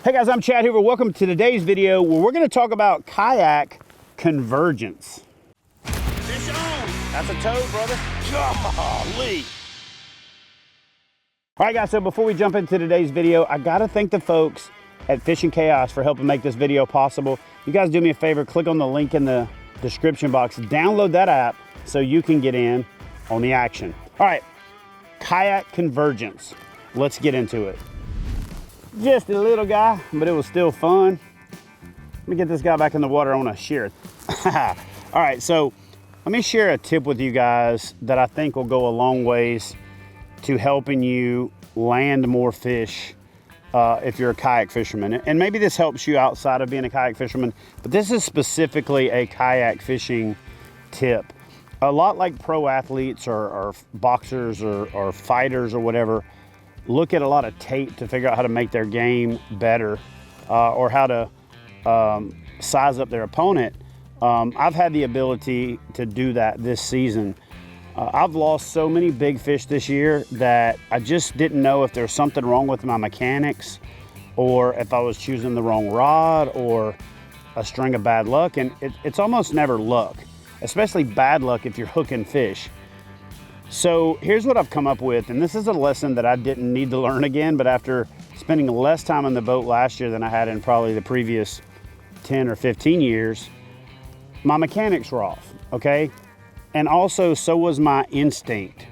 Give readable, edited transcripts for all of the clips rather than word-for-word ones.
Hey guys, I'm Chad Hoover. Welcome to today's video where we're going to talk about Kayak Convergence. Fish on! That's a toad, brother. Golly! All right guys, so before we jump into today's video, I got to thank the folks at Fishing Chaos for helping make this video possible. You guys do me a favor, click on the link in the description box, download that app so you can get in on the action. All right, Kayak Convergence. Let's get into it. Just a little guy, but it was still fun. Let me get this guy back in the water. I want to share it. All right, so let me share a tip with you guys that I think will go a long ways to helping you land more fish if you're a kayak fisherman. And maybe this helps you outside of being a kayak fisherman, but this is specifically a kayak fishing tip. A lot like pro athletes or boxers or fighters or whatever, look at a lot of tape to figure out how to make their game better or how to size up their opponent. I've had the ability to do that this season. I've lost so many big fish this year that I just didn't know if there's something wrong with my mechanics or if I was choosing the wrong rod or a string of bad luck. And it's almost never luck, especially bad luck if you're hooking fish. So here's what I've come up with, and this is a lesson that I didn't need to learn again, but after spending less time on the boat last year than I had in probably the previous 10 or 15 years, my mechanics were off, okay? And also, so was my instinct.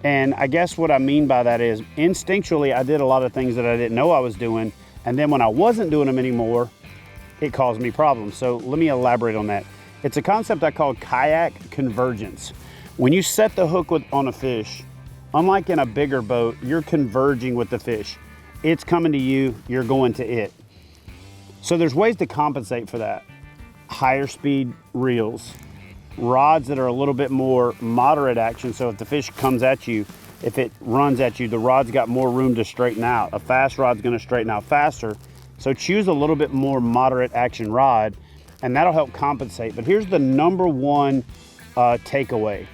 And I guess what I mean by that is, instinctually, I did a lot of things that I didn't know I was doing, and then when I wasn't doing them anymore, it caused me problems. So let me elaborate on that. It's a concept I call Kayak Convergence. When you set the hook on a fish, unlike in a bigger boat, you're converging with the fish. It's coming to you, you're going to it. So there's ways to compensate for that. Higher speed reels, rods that are a little bit more moderate action. So if the fish comes at you, if it runs at you, the rod's got more room to straighten out. A fast rod's gonna straighten out faster. So choose a little bit more moderate action rod and that'll help compensate. But here's the number one takeaway.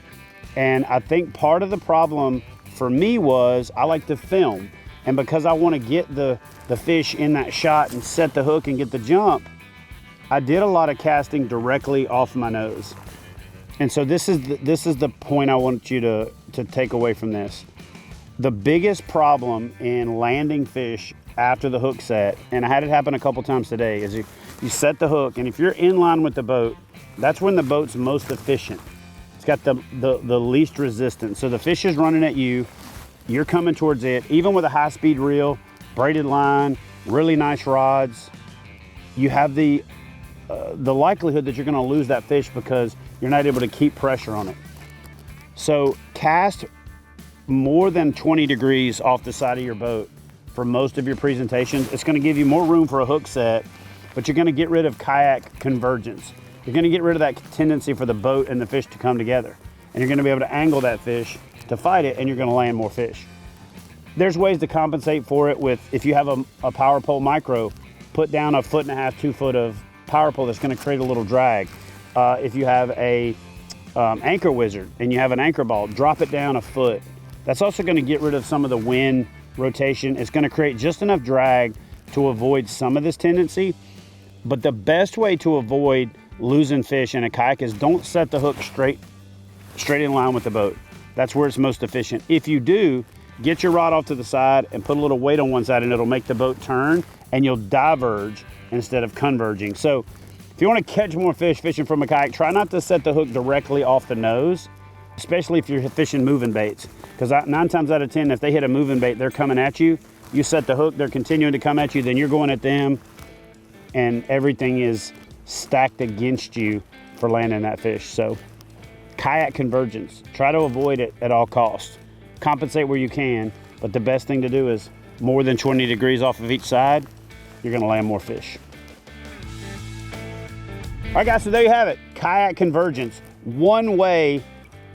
And I think part of the problem for me was I like to film. And because I want to get the fish in that shot and set the hook and get the jump, I did a lot of casting directly off my nose. And so this is the point I want you to take away from this. The biggest problem in landing fish after the hook set, and I had it happen a couple times today, is you set the hook, and if you're in line with the boat, that's when the boat's most efficient. It's got the least resistance. So the fish is running at you, you're coming towards it. Even with a high-speed reel, braided line, really nice rods, you have the likelihood that you're gonna lose that fish because you're not able to keep pressure on it. So cast more than 20 degrees off the side of your boat for most of your presentations. It's gonna give you more room for a hook set, but you're gonna get rid of kayak convergence. You're gonna get rid of that tendency for the boat and the fish to come together. And you're gonna be able to angle that fish to fight it and you're gonna land more fish. There's ways to compensate for it with, if you have a power pole micro, put down 1.5 feet, 2 foot of power pole that's gonna create a little drag. If you have a anchor wizard and you have an anchor ball, drop it down 1 foot. That's also gonna get rid of some of the wind rotation. It's gonna create just enough drag to avoid some of this tendency. But the best way to avoid losing fish in a kayak is don't set the hook straight in line with the boat. That's where it's most efficient. If you do, get your rod off to the side and put a little weight on one side and it'll make the boat turn and you'll diverge instead of converging. So if you want to catch more fish fishing from a kayak, try not to set the hook directly off the nose, especially if you're fishing moving baits. Because 9 times out of 10, if they hit a moving bait, they're coming at you. You set the hook, they're continuing to come at you, then you're going at them and everything is stacked against you for landing that fish. So kayak convergence, try to avoid it at all costs. Compensate where you can, but the best thing to do is more than 20 degrees off of each side, you're gonna land more fish. All right guys, so there you have it, kayak convergence. One way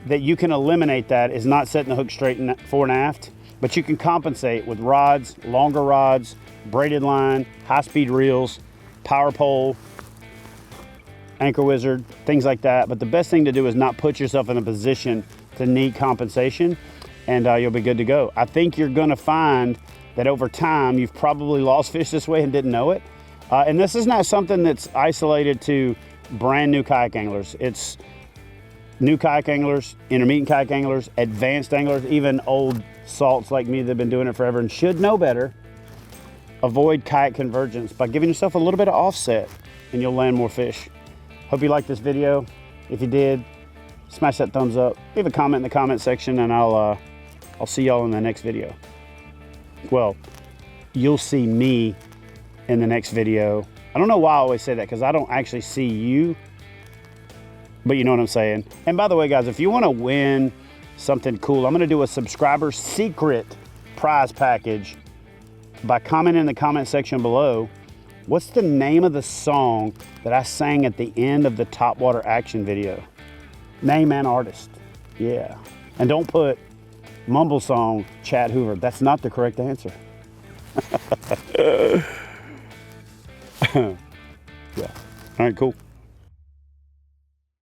that you can eliminate that is not setting the hook straight fore and aft, but you can compensate with rods, longer rods, braided line, high-speed reels, power pole, anchor wizard, things like that. But the best thing to do is not put yourself in a position to need compensation, and you'll be good to go. I think you're gonna find that over time you've probably lost fish this way and didn't know it. And this is not something that's isolated to brand new kayak anglers. It's new kayak anglers, intermediate kayak anglers, advanced anglers, even old salts like me that have been doing it forever and should know better. Avoid kayak convergence by giving yourself a little bit of offset and you'll land more fish. Hope you liked this video. If you did, smash that thumbs up, leave a comment in the comment section, and I'll see y'all in the next video. Well, you'll see me in the next video. I don't know why I always say that, because I don't actually see you, but you know what I'm saying. And by the way, guys, if you want to win something cool, I'm going to do a subscriber secret prize package by commenting in the comment section below. What's the name of the song that I sang at the end of the Top Water Action video? Name and artist. Yeah. And don't put Mumble Song Chad Hoover. That's not the correct answer. Yeah. All right, cool.